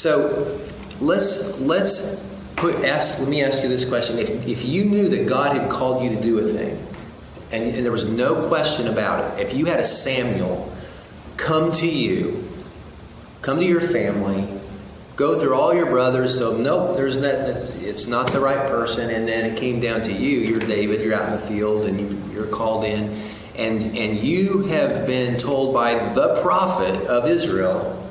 So let me ask you this question. If you knew that God had called you to do a thing, and there was no question about it, if you had a Samuel come to your family, go through all your brothers, so nope, it's not the right person, and then it came down to you, you're David, you're out in the field, and you're called in, and you have been told by the prophet of Israel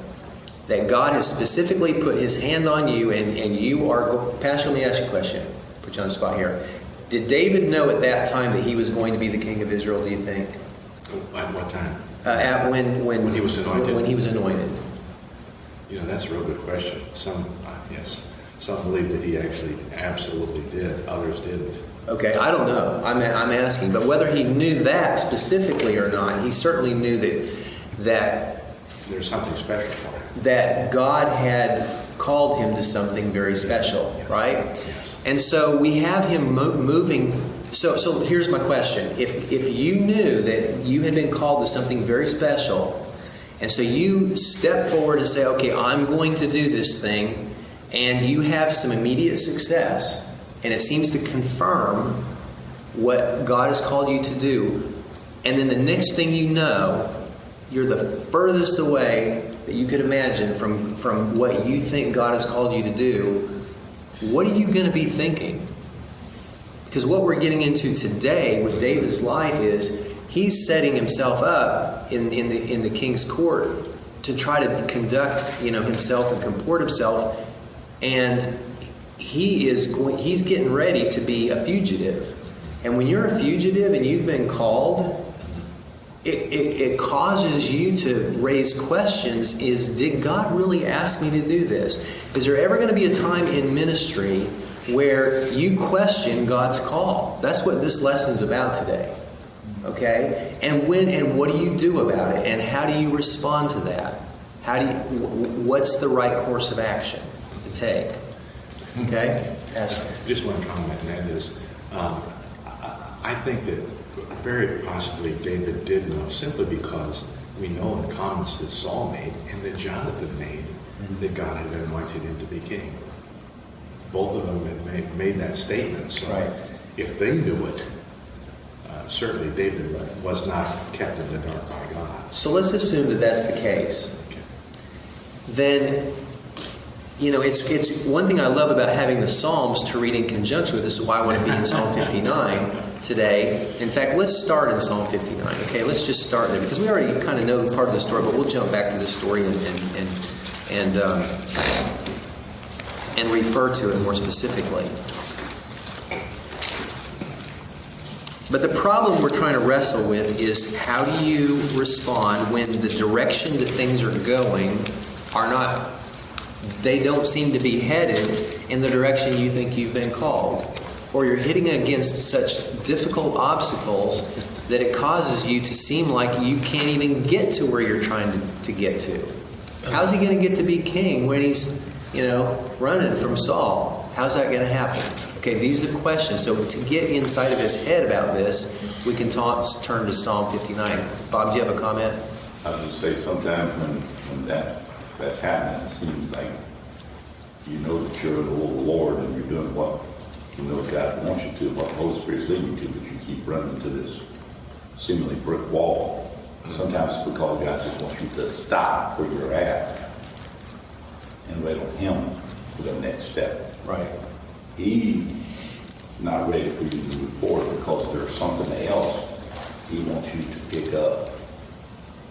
that God has specifically put his hand on you, and you are... Pastor, let me ask you a question. Put you on the spot here. Did David know at that time that he was going to be the king of Israel, do you think? At what time? When he was anointed. When he was anointed. That's a real good question. Some believe that he actually absolutely did. Others didn't. Okay, I don't know. I'm asking. But whether he knew that specifically or not, he certainly knew that there's something special for him. That God had called him to something very special, yes. Right? Yes. And so we have him moving. So here's my question. If you knew that you had been called to something very special, and so you step forward and say, okay, I'm going to do this thing, and you have some immediate success, and it seems to confirm what God has called you to do, and then the next thing you know, you're the furthest away that you could imagine from what you think God has called you to do, what are you going to be thinking? Because what we're getting into today with David's life is he's setting himself up in the king's court to try to conduct himself and comport himself, and he's getting ready to be a fugitive. And when you're a fugitive and you've been called, it causes you to raise questions. Did God really ask me to do this? Is there ever going to be a time in ministry where you question God's call? That's what this lesson's about today. Okay? And what do you do about it? And how do you respond to that? What's the right course of action to take? Okay? Pastor. Just one comment, and that is, I think that very possibly David did know, simply because we know in the comments that Saul made and that Jonathan made, that God had anointed him to be king. Both of them had made that statement. So right. If they knew it, certainly David was not kept in the dark by God. So let's assume that that's the case. Okay. Then, it's one thing I love about having the Psalms to read in conjunction with this. Is why I want to be in Psalm 59 today. In fact, let's start in Psalm 59. Okay, let's just start there because we already kind of know part of the story, but we'll jump back to the story and refer to it more specifically. But the problem we're trying to wrestle with is, how do you respond when the direction that things are going they don't seem to be headed in the direction you think you've been called, or you're hitting against such difficult obstacles that it causes you to seem like you can't even get to where you're trying to get to. How's he going to get to be king when he's, running from Saul? How's that going to happen? Okay, these are the questions. So to get inside of his head about this, we can turn to Psalm 59. Bob, do you have a comment? I was going to say, sometimes when that's happening, it seems like you know that you're the Lord and you're doing what God wants you to, what the Holy Spirit's leading you to, but you keep running into this seemingly brick wall. Sometimes it's because God just wants you to stop where you're at and wait on Him for the next step. Right. He's not ready for you to move forward because there's something else He wants you to pick up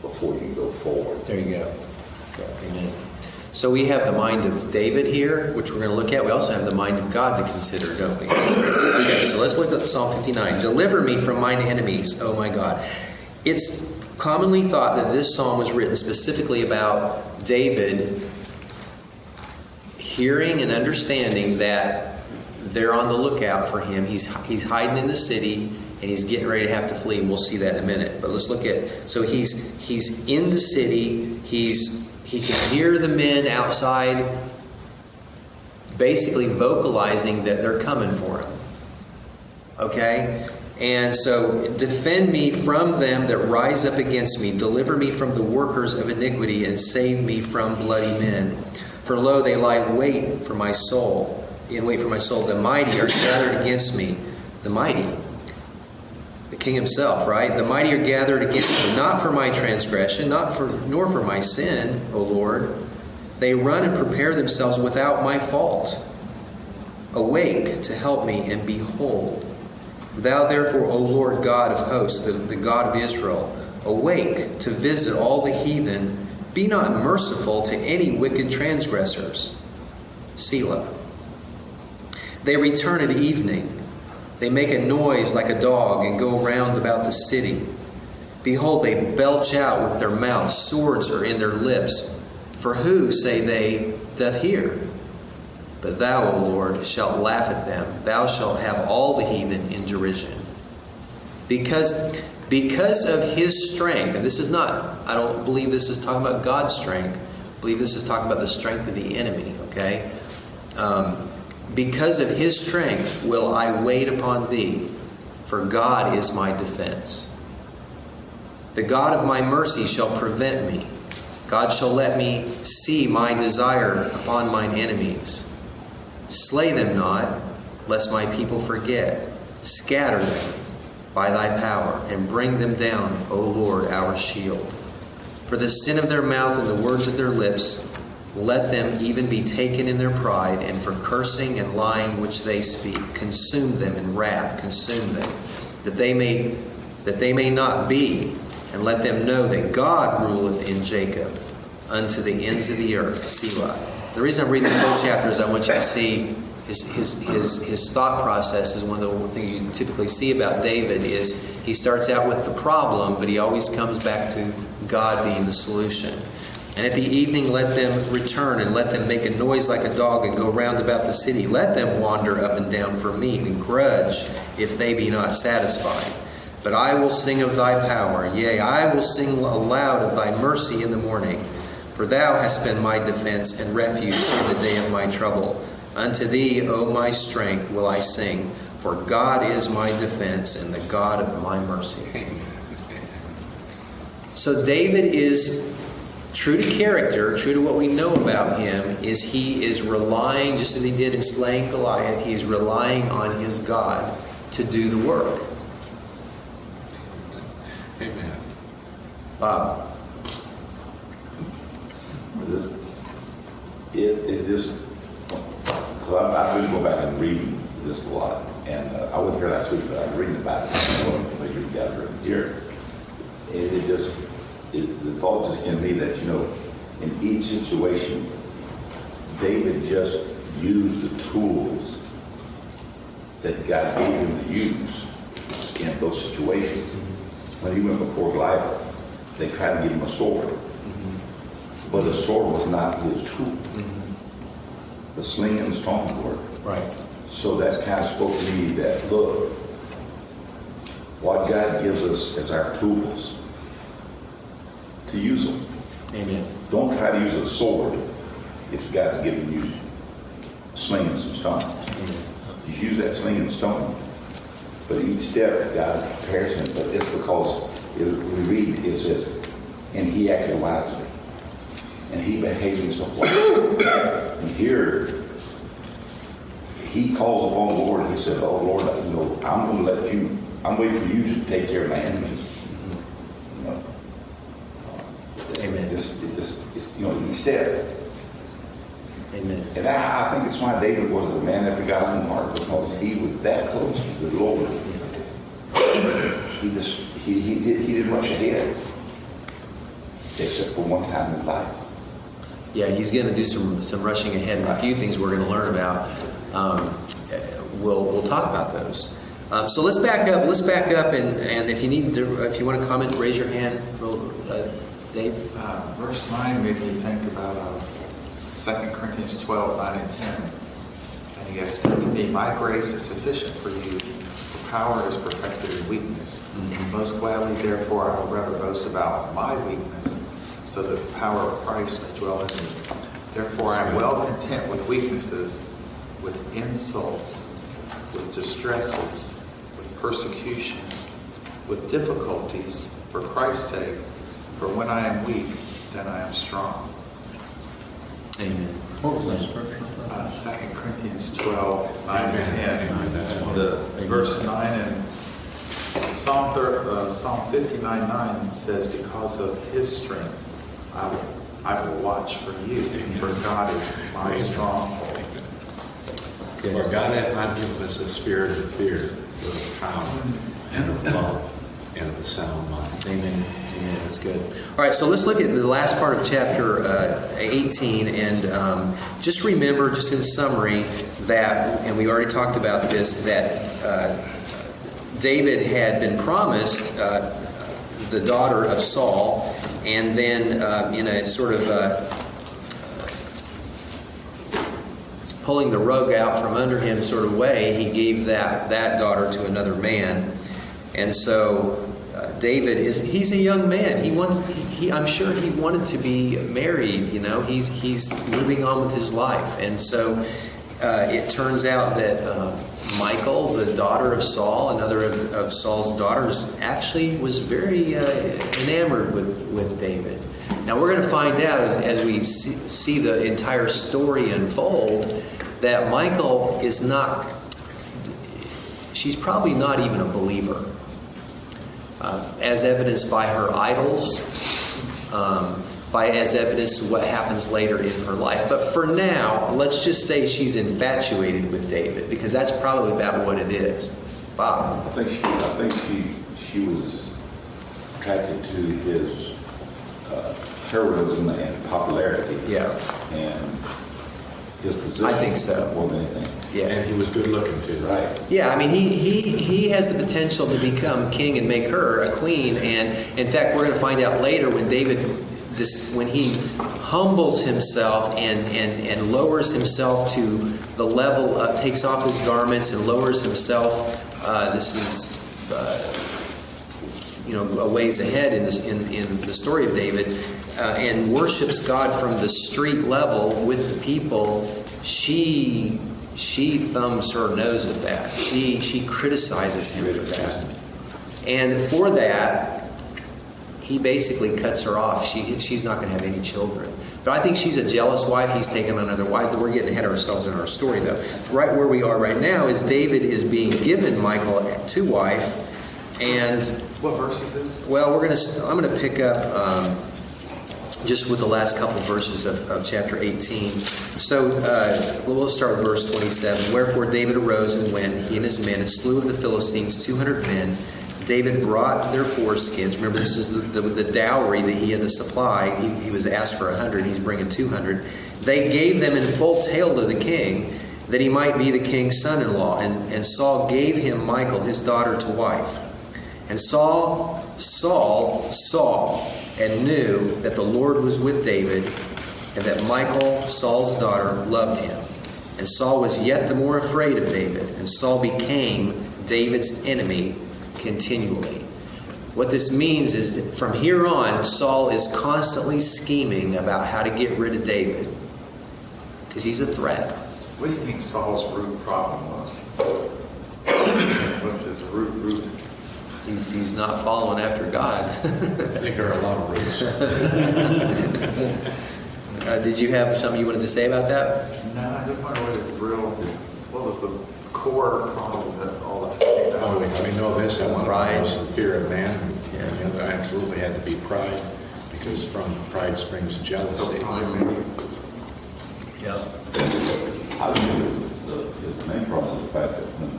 before you go forward. There you go. Amen. So we have the mind of David here, which we're going to look at. We also have the mind of God to consider, don't we? Okay, so let's look at Psalm 59. Deliver me from mine enemies, oh my God. It's commonly thought that this psalm was written specifically about David hearing and understanding that they're on the lookout for him. He's hiding in the city, and he's getting ready to have to flee. And we'll see that in a minute. But let's look at, so he's in the city. He can hear the men outside basically vocalizing that they're coming for him. Okay? And so, defend me from them that rise up against me. Deliver me from the workers of iniquity and save me from bloody men. For lo, they lie in wait for my soul. The mighty are gathered against me. The mighty. The king himself, right? The mighty are gathered against me, not for my transgression, nor for my sin, O Lord. They run and prepare themselves without my fault. Awake to help me, and behold. Thou therefore, O Lord God of hosts, the God of Israel, awake to visit all the heathen. Be not merciful to any wicked transgressors. Selah. They return at evening. They make a noise like a dog and go round about the city. Behold, they belch out with their mouths. Swords are in their lips. For who, say they, doth hear? But thou, O Lord, shalt laugh at them. Thou shalt have all the heathen in derision. Because of his strength, and this is not, I don't believe this is talking about God's strength. I believe this is talking about the strength of the enemy, okay? Because of his strength will I wait upon thee, for God is my defense. The God of my mercy shall prevent me. God shall let me see my desire upon mine enemies. Slay them not, lest my people forget. Scatter them by thy power, and bring them down, O Lord, our shield. For the sin of their mouth and the words of their lips, let them even be taken in their pride, and for cursing and lying which they speak. Consume them in wrath, consume them, that they may not be, and let them know that God ruleth in Jacob unto the ends of the earth. Selah. The reason I'm reading this whole chapter is I want you to see his thought process. Is one of the things you typically see about David is he starts out with the problem, but he always comes back to God being the solution. And at the evening let them return, and let them make a noise like a dog, and go round about the city. Let them wander up and down for meat, and grudge if they be not satisfied. But I will sing of thy power, yea, I will sing aloud of thy mercy in the morning. For thou hast been my defense and refuge in the day of my trouble. Unto thee, O my strength, will I sing, for God is my defense and the God of my mercy. So David is true to character, true to what we know about him, is he is relying, just as he did in slaying Goliath, he is relying on his God to do the work. Amen. Bob. It just, because I've been going back and reading this a lot, and I wasn't here last week, but I was reading about it when you gather here. And the thought just came to me that, in each situation, David just used the tools that God gave him to use in those situations. When he went before Goliath, they tried to give him a sword. But the sword was not his tool. The sling and the stone were. Right. So that kind of spoke to me that, look, what God gives us as our tools, to use them. Amen. Don't try to use a sword if God's giving you a sling and some stones. You use that sling and stone. But each step, God prepares him. But it's because we read, it says, and he acted wisely. And he behaved himself wisely. And here, he calls upon the Lord and he said, oh Lord, I'm waiting for you to take care of my enemies. Amen. It's each step. Amen. And I think it's why David was a man after God's own heart, because he was that close to the Lord. He didn't rush ahead, except for one time in his life. Yeah, he's going to do some rushing ahead, and a few things we're going to learn about. We'll talk about those. So let's back up. And if you want to comment, raise your hand. Dave. Verse 9 made me think about 2 Corinthians 12, 9 and 10. And he has said to me, my grace is sufficient for you. For power is perfected in weakness. Most gladly, therefore, I will rather boast about my weakness, so that the power of Christ may dwell in me. Therefore, I am well content with weaknesses, with insults, with distresses, with persecutions, with difficulties, for Christ's sake. For when I am weak, then I am strong. Amen. What was that scripture? 2 Corinthians 12, 9 and 10. Amen. That's one. Verse 9 and Psalm 59:9 says, because of his strength, I will watch for you, for God is my stronghold. For God hath not given us a spirit of fear, but of power and of love and of a sound mind. Amen. Amen. That's good. All right, so let's look at the last part of chapter 18, and just remember, just in summary, that, and we already talked about this, that David had been promised the daughter of Saul, and then in a sort of pulling the rug out from under him sort of way, he gave that daughter to another man. And so David he's a young man. I'm sure he wanted to be married, you know. He's moving on with his life. And so it turns out that Michal, the daughter of Saul, another of Saul's daughters, actually was very enamored with David. Now we're going to find out as we see the entire story unfold that Michal is not, she's probably not even a believer. As evidenced by her idols, as evidenced what happens later in her life. But for now, let's just say she's infatuated with David, because that's probably about what it is. Bob? I think she was attracted to his heroism and popularity. Yeah. And his position. I think so. More than anything. Yeah. And he was good looking too. Right. Yeah, I mean, he has the potential to become king and make her a queen. And in fact, we're going to find out later when when he humbles himself and lowers himself to the level of, takes off his garments and lowers himself. This is, a ways ahead in the story of David, and worships God from the street level with the people. She thumbs her nose at that. She criticizes him for that. And for that, he basically cuts her off. She's not going to have any children. But I think she's a jealous wife. He's taken on other wives. We're getting ahead of ourselves in our story, though. Right where we are right now is David is being given Michal to wife. And What verse is this? well, I'm going to pick up just with the last couple verses of chapter 18. So we'll start with verse 27. Wherefore David arose and went, he and his men, and slew of the Philistines 200 men. David brought their foreskins. Remember, this is the dowry that he had to supply. He was asked for 100. He's bringing 200. They gave them in full tale to the king, that he might be the king's son-in-law. And Saul gave him Michal, his daughter, to wife. And Saul saw and knew that the Lord was with David, and that Michal, Saul's daughter, loved him. And Saul was yet the more afraid of David, and Saul became David's enemy continually. What this means is, from here on, Saul is constantly scheming about how to get rid of David, because he's a threat. What do you think Saul's root problem was? What's his root? He's not following after God. I think there are a lot of roots. Did you have something you wanted to say about that? No, I just wonder what was the core problem that all this came Oh, we know this. One Pride. was the fear of man. Yeah. And the other absolutely had to be pride, because from pride springs jealousy. Yeah. I think his main problem is the fact that when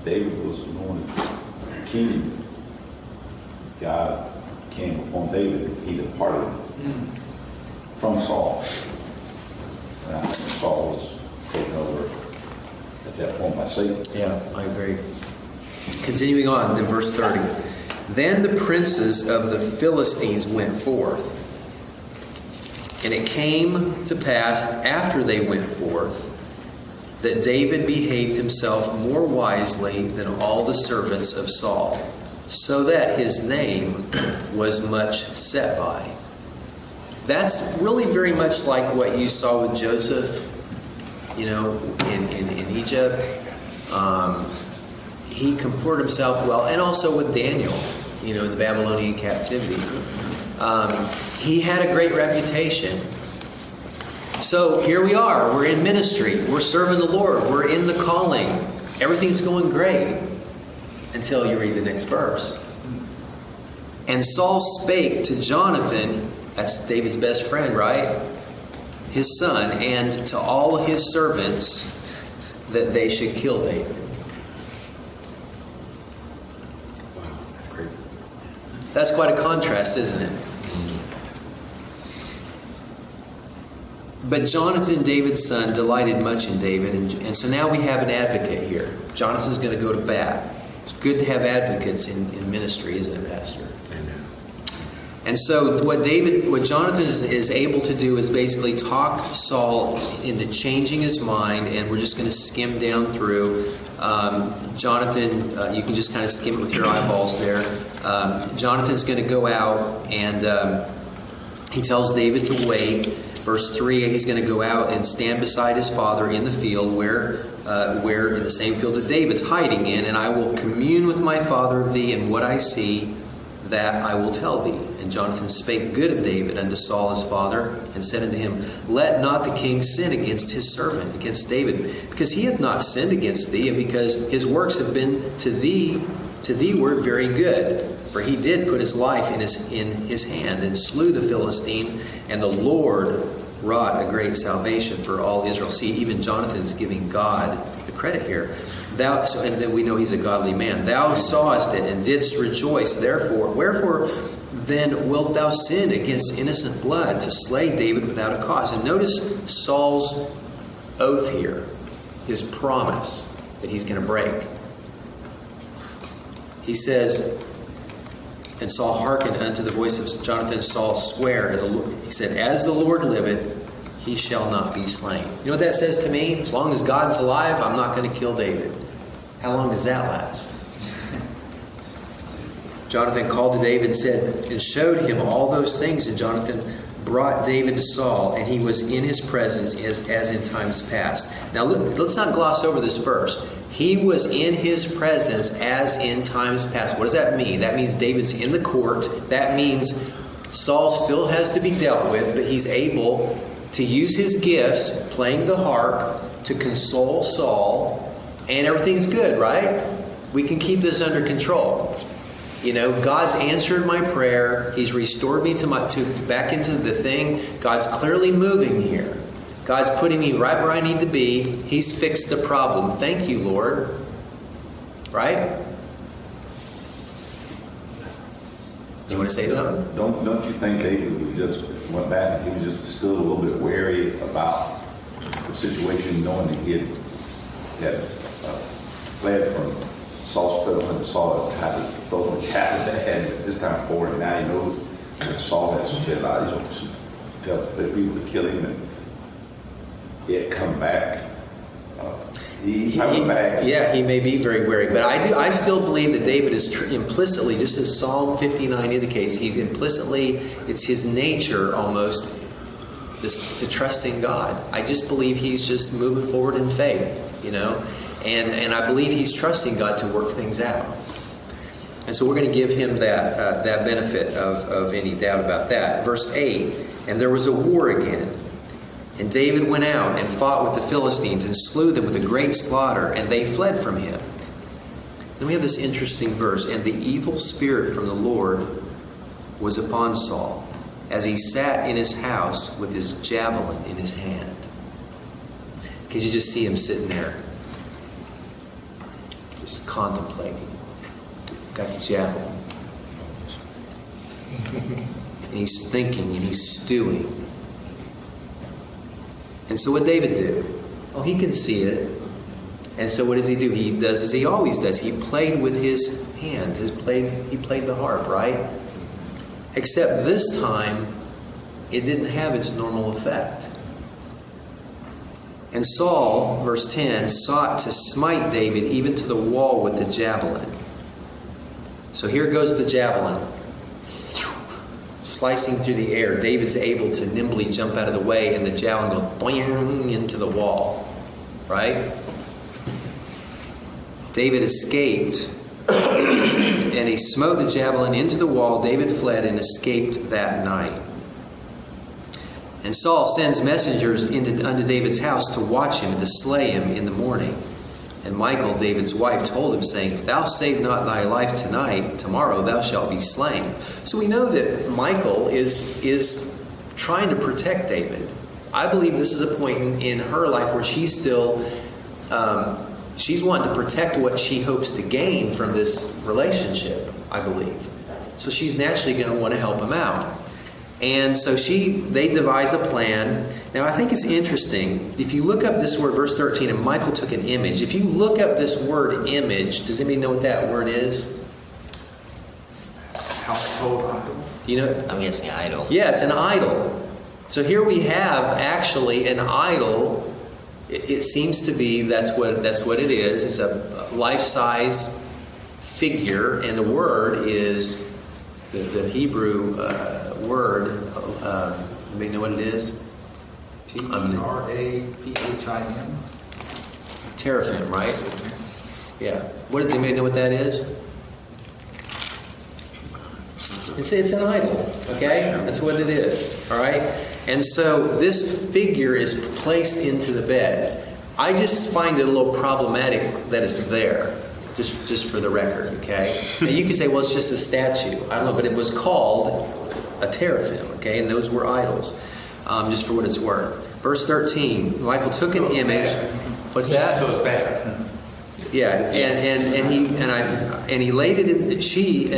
David was anointed king, God came upon David, he departed from Saul. And I think Saul was taken over at that point by Satan. Yeah, I agree. Continuing on in verse 30. Then the princes of the Philistines went forth. And it came to pass after they went forth that David behaved himself more wisely than all the servants of Saul, so that his name was much set by. That's really very much like what you saw with Joseph, in Egypt. He comported himself well, and also with Daniel, in the Babylonian captivity. He had a great reputation So here we are. We're in ministry. We're serving the Lord. We're in the calling. Everything's going great until you read the next verse. And Saul spake to Jonathan, that's David's best friend, right? His son, and to all his servants that they should kill David. Wow, that's crazy. That's quite a contrast, isn't it? But Jonathan, David's son, delighted much in David, and so now we have an advocate here. Jonathan's going to go to bat. It's good to have advocates in ministry, isn't it, Pastor? Amen. And so what Jonathan is able to do is basically talk Saul into changing his mind, and we're just going to skim down through. Jonathan, you can just kind of skim it with your eyeballs there. Jonathan's going to go out, and he tells David to wait. Verse 3, he's going to go out and stand beside his father in the field where in the same field that David's hiding in, and I will commune with my father of thee, and what I see, that I will tell thee. And Jonathan spake good of David unto Saul his father, and said unto him, Let not the king sin against his servant, against David, because he hath not sinned against thee, and because his works have been to thee were very good. For he did put his life in his hand, and slew the Philistine, and the Lord wrought a great salvation for all Israel. See, even Jonathan is giving God the credit here. And then we know he's a godly man. Thou sawest it, and didst rejoice. Wherefore then wilt thou sin against innocent blood, to slay David without a cause? And notice Saul's oath here, his promise that he's going to break. He says, and Saul hearkened unto the voice of Jonathan. Saul sware, he said, As the Lord liveth, he shall not be slain. You know what that says to me? As long as God's alive, I'm not going to kill David. How long does that last? Jonathan called to David and said, and showed him all those things. And Jonathan brought David to Saul, and he was in his presence as in times past. Now let's not gloss over this verse. He was in his presence as in times past. What does that mean? That means David's in the court. That means Saul still has to be dealt with, but he's able to use his gifts, playing the harp, to console Saul, and everything's good, right? We can keep this under control. You know, God's answered my prayer. He's restored me back into the thing. God's clearly moving here. God's putting me right where I need to be. He's fixed the problem. Thank you, Lord. Right? Do you want to say that? Don't you think David went back and he was just still a little bit wary about the situation, knowing that he had fled from Saul's presence, and Saul had to throw the cat in the head at this time forward, and now he knows that Saul has shed out. He's going to tell the people to kill him, and it come back. He may be very wary, but I still believe that David is implicitly, just as Psalm 59 indicates, it's his nature almost to trust in God. I just believe he's just moving forward in faith, you know, and I believe he's trusting God to work things out. And so we're going to give him that benefit of any doubt about that. Verse 8, and there was a war again. And David went out and fought with the Philistines and slew them with a great slaughter, and they fled from him. Then we have this interesting verse. And the evil spirit from the Lord was upon Saul, as he sat in his house with his javelin in his hand. Could you just see him sitting there, just contemplating? Got the javelin. And he's thinking and he's stewing. And so what David do? Oh, he can see it. And so what does he do? He does as he always does. He played with his hand. He played the harp, right? Except this time, it didn't have its normal effect. And Saul, verse 10, sought to smite David even to the wall with the javelin. So here goes the javelin, slicing through the air. David's able to nimbly jump out of the way, and the javelin goes boing into the wall. Right? David escaped, and he smote the javelin into the wall. David fled and escaped that night. And Saul sends messengers unto David's house to watch him and to slay him in the morning. And Michal, David's wife, told him, saying, If thou save not thy life tonight, tomorrow thou shalt be slain. So we know that Michal is trying to protect David. I believe this is a point in her life where she's still, she's wanting to protect what she hopes to gain from this relationship, I believe. So she's naturally going to want to help him out. And so they devise a plan. Now I think it's interesting. If you look up this word, verse 13, and Michal took an image. If you look up this word image, does anybody know what that word is? Household idol. You know? I'm guessing idol. Yeah, it's an idol. So here we have actually an idol. It seems to be that's what it is. It's a life-size figure, and the word is the Hebrew word. Anybody know what it is? T-E-R-A-P-H-I-M. Teraphim, right? Yeah. What does anybody know what that is? It's an idol. Okay, that's what it is. All right. And so this figure is placed into the bed. I just find it a little problematic that it's there, just for the record, okay? Now you can say, well, it's just a statue. I don't know, but it was called a teraphim, okay? And those were idols, just for what it's worth. Verse 13, Michal took an image. What's that? So it's bad. Yeah, and he laid it in. She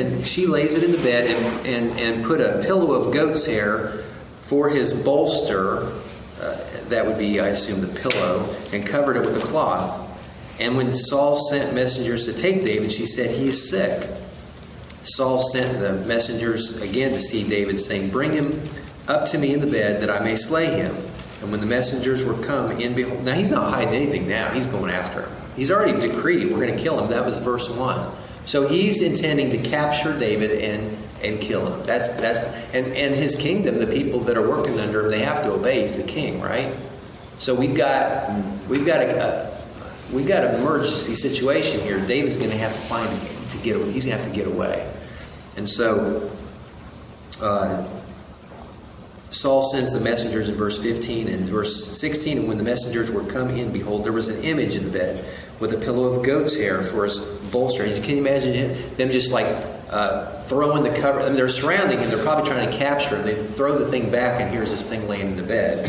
lays it in the bed and put a pillow of goat's hair for his bolster, that would be, I assume, the pillow, and covered it with a cloth. And when Saul sent messengers to take David, she said, He is sick. Saul sent the messengers again to see David, saying, Bring him up to me in the bed, that I may slay him. And when the messengers were come in, behold, now he's not hiding anything now, he's going after him. He's already decreed, we're going to kill him. That was verse 1. So he's intending to capture David and kill him. And his kingdom, the people that are working under him, they have to obey. He's the king, right? So we've got an emergency situation here. David's going to have to find to get away. He's going to have to get away. And so Saul sends the messengers in verse 15 and verse 16. And when the messengers were come in, behold, there was an image in the bed with a pillow of goat's hair for his bolster. And can you imagine them just like throwing the cover? I mean, they're surrounding him. They're probably trying to capture him. They throw the thing back, and here's this thing laying in the bed.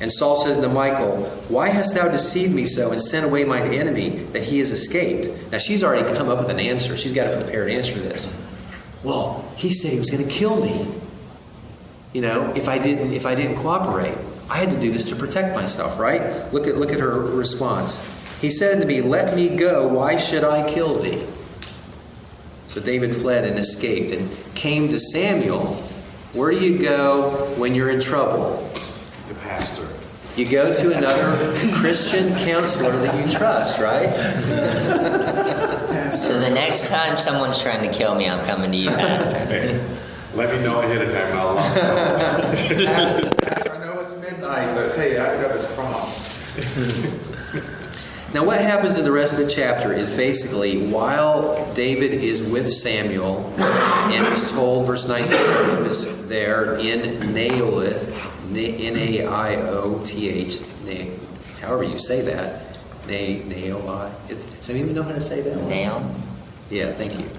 And Saul says to Michal, Why hast thou deceived me so, and sent away mine enemy, that he has escaped? Now she's already come up with an answer. She's got a prepared answer to this. Well, he said he was going to kill me. You know, if I didn't cooperate. I had to do this to protect myself, right? Look at her response. He said unto me, Let me go, why should I kill thee? So David fled and escaped and came to Samuel. Where do you go when you're in trouble? The pastor. You go to another Christian counselor that you trust, right? So the next time someone's trying to kill me, I'm coming to you, Pastor. Hey, let me know ahead of time. I'll Pastor, I know it's midnight, but hey, I've got this problem. Now what happens in the rest of the chapter is basically while David is with Samuel and is told, verse 19, he was there in Naioth, N-A-I-O-T-H, however you say that, Naioth. Does anyone know how to say that? Nail? Yeah, thank you.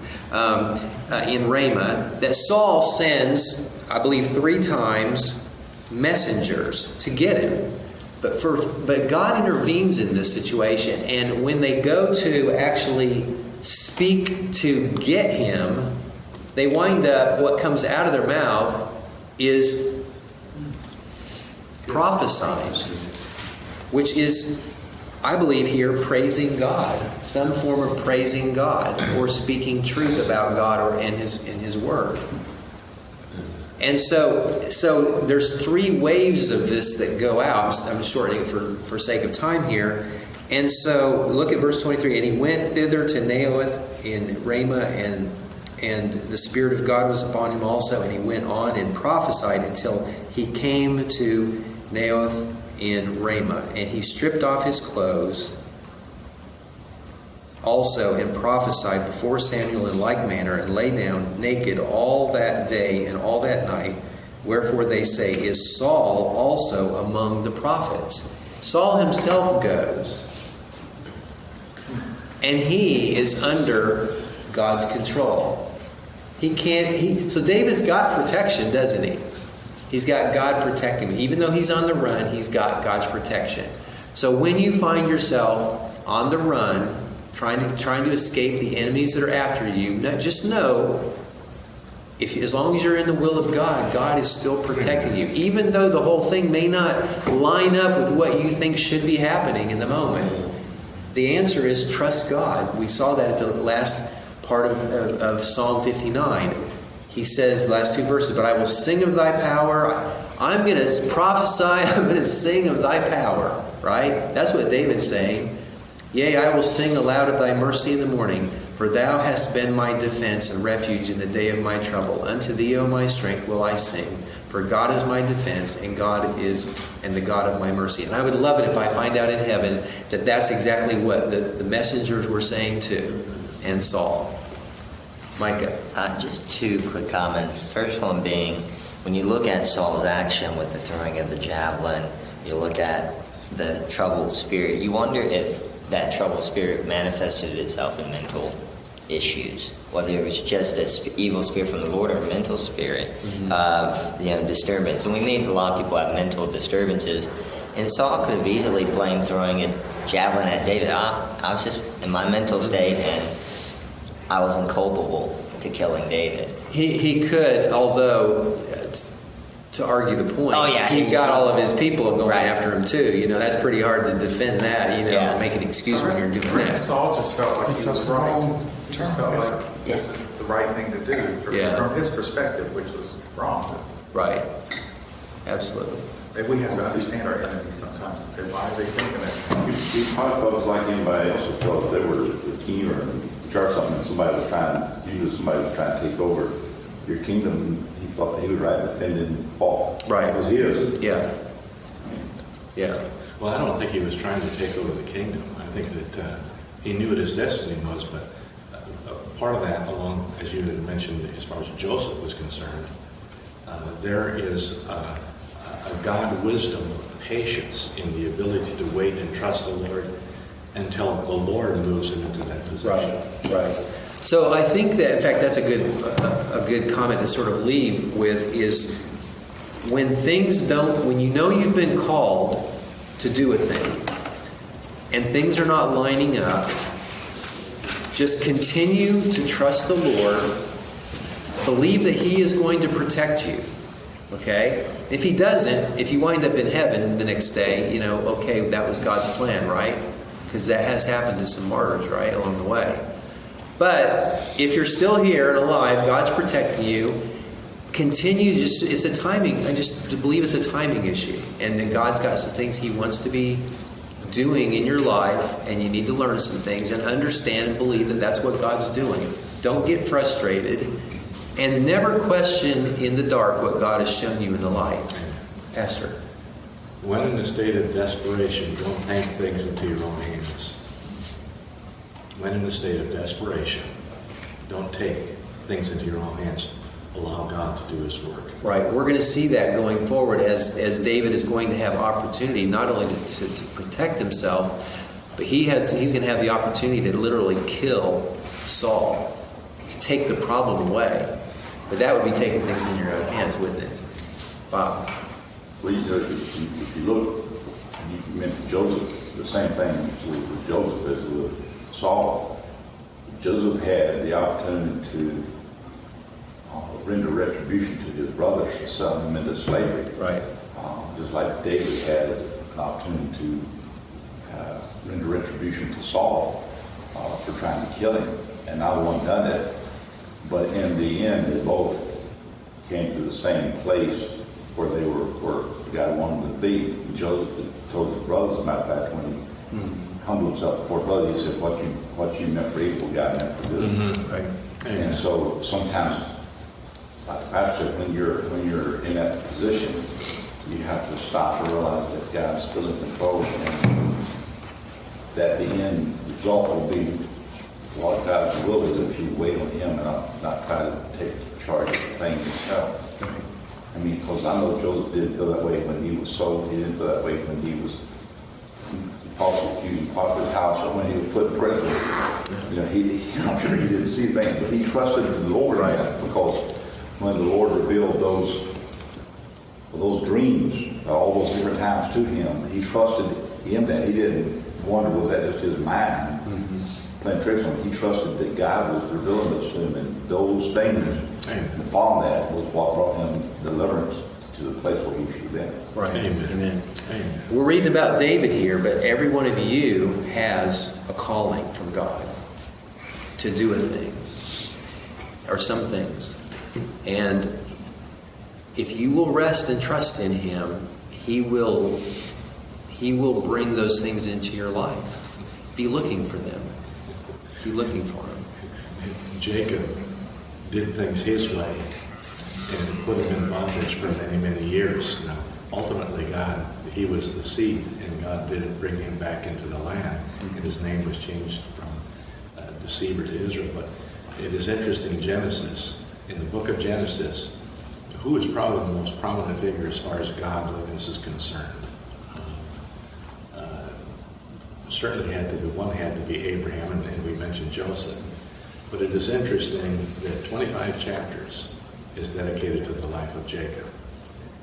In Ramah, that Saul sends, I believe 3 times, messengers to get him. But God intervenes in this situation, and when they go to actually speak to get him, they wind up, what comes out of their mouth is prophesying, which is, I believe here, praising God, some form of praising God or speaking truth about God or in His Word. And so there's 3 waves of this that go out. I'm shortening it for sake of time here. And so look at verse 23. And he went thither to Naioth in Ramah, and the Spirit of God was upon him also. And he went on and prophesied until he came to Naioth in Ramah. And he stripped off his clothes also and prophesied before Samuel in like manner, and lay down naked all that day and all that night Wherefore they say, is Saul also among the prophets? Saul himself goes, and he is under God's control. So David's got protection, doesn't he? He's got God protecting him. Even though he's on the run, he's got God's protection. So when you find yourself on the run, trying to escape the enemies that are after you, just know, as long as you're in the will of God, God is still protecting you. Even though the whole thing may not line up with what you think should be happening in the moment. The answer is trust God. We saw that at the last part of Psalm 59. He says, the last two verses, but I will sing of thy power. I'm going to prophesy. I'm going to sing of thy power. Right? That's what David's saying. Yea, I will sing aloud of thy mercy in the morning, for thou hast been my defense and refuge in the day of my trouble. Unto thee, O my strength, will I sing. For God is my defense, and God is the God of my mercy. And I would love it if I find out in heaven that that's exactly what the messengers were saying too, and Saul. Micah. Just two quick comments. First one being, when you look at Saul's action with the throwing of the javelin, you look at the troubled spirit, you wonder if that troubled spirit manifested itself in mental issues, whether it was just an evil spirit from the Lord or a mental spirit of disturbance. And we meet a lot of people have mental disturbances, and Saul could have easily blamed throwing a javelin at David. I was just in my mental state, and I wasn't culpable to killing David. He could, although, to argue the point, he's got all of his people going after him too. That's pretty hard to defend that, make an excuse when you're doing that. Saul just felt like he was wrong. He just felt like this is the right thing to do from his perspective, which was wrong. Right. Absolutely. Maybe we have to understand our enemies sometimes and say, why are they thinking that? He probably felt it's like anybody else who felt they were the king or in charge of something, and somebody was trying to take over your kingdom. He thought that he was right in defending Paul. Right. It was his. Yeah. Well, I don't think he was trying to take over the kingdom. I think that he knew what his destiny was, but part of that, along, as you had mentioned, as far as Joseph was concerned, there is a God wisdom, patience in the ability to wait and trust the Lord until the Lord moves him into that position. Right. So I think that, in fact, that's a good comment to sort of leave with is when you know you've been called to do a thing and things are not lining up, just continue to trust the Lord. Believe that He is going to protect you. Okay? If He doesn't, if you wind up in heaven the next day, okay, that was God's plan, right? Because that has happened to some martyrs, right, along the way. But if you're still here and alive, God's protecting you. Continue. It's a timing. I just believe it's a timing issue, and that God's got some things He wants to be doing in your life, and you need to learn some things and understand and believe that that's what God's doing. Don't get frustrated, and never question in the dark what God has shown you in the light. Pastor. When in a state of desperation, don't take things into your own hands. When in a state of desperation, don't take things into your own hands. Allow God to do His work. Right. We're going to see that going forward as David is going to have opportunity not only to protect himself, but he's going to have the opportunity to literally kill Saul, to take the problem away. But that would be taking things in your own hands, wouldn't it? Wow. Well, if you look, you mentioned Joseph, the same thing with Joseph as with Saul. Joseph had the opportunity to render retribution to his brothers for selling them into slavery. Right. Just like David had an opportunity to render retribution to Saul for trying to kill him, and neither one done it. But in the end, they both came to the same place where they where God wanted them to be. Joseph had told his brothers, as a matter of fact, when he humbled himself before brothers, he said, "What you meant for evil, God meant for good." Mm-hmm. Right. And so sometimes, like the pastor said, when you're in that position, you have to stop and realize that God's still in control, and that the end result will be what God's will is if you wait on Him and not try to take charge of things yourself. I mean, because I know Joseph didn't feel that way when he was sold. He didn't feel that way when he was falsely accused Potiphar's house or when he was put in prison. You know, I'm sure he didn't see things, but he trusted the Lord in that, because when the Lord revealed those dreams, all those different times to him, he trusted in that. He didn't wonder, was that just his mind playing tricks on him? He trusted that God was revealing those to him, and those things, and following that was what brought him deliverance to the place where he should have been. Right. Amen. Amen. We're reading about David here, but every one of you has a calling from God to do a thing or some things. And if you will rest and trust in Him, He will bring those things into your life. Be looking for them. Be looking for them. Jacob did things his way and put him in bondage for many, many years. Now, ultimately, he was the seed, and God did bring him back into the land, and his name was changed from deceiver to Israel. But it is interesting, in the book of Genesis, who is probably the most prominent figure as far as godliness is concerned? Certainly one had to be Abraham, and we mentioned Joseph. But it is interesting that 25 chapters is dedicated to the life of Jacob.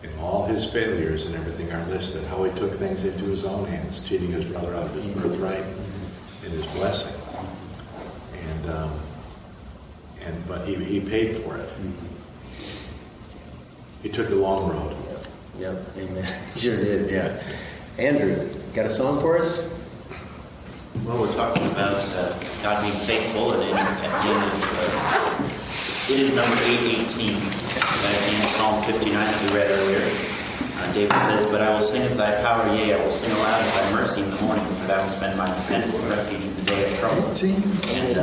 And all his failures and everything are listed, how he took things into his own hands, cheating his brother out of his birthright and his blessing. But he paid for it. He took the long road. Yep. Amen. Sure did. Yeah. Andrew, got a song for us? Well, we're talking about God being faithful, and at the end of it is number 818, in Psalm 59 that we read earlier. David says, "But I will sing of thy power, yea, I will sing aloud of thy mercy in the morning, for thou hast been my defense and refuge in the day of trouble." And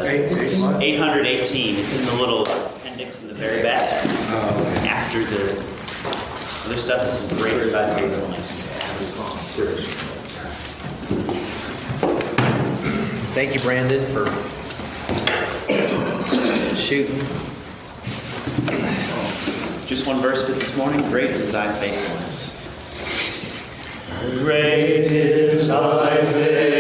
818, it's in the little appendix in the very back. After the other stuff, this is great is thy faithfulness. Thank you, Brandon, for shooting. Just one verse for this morning. Great is thy faithfulness. Great is thy faithfulness.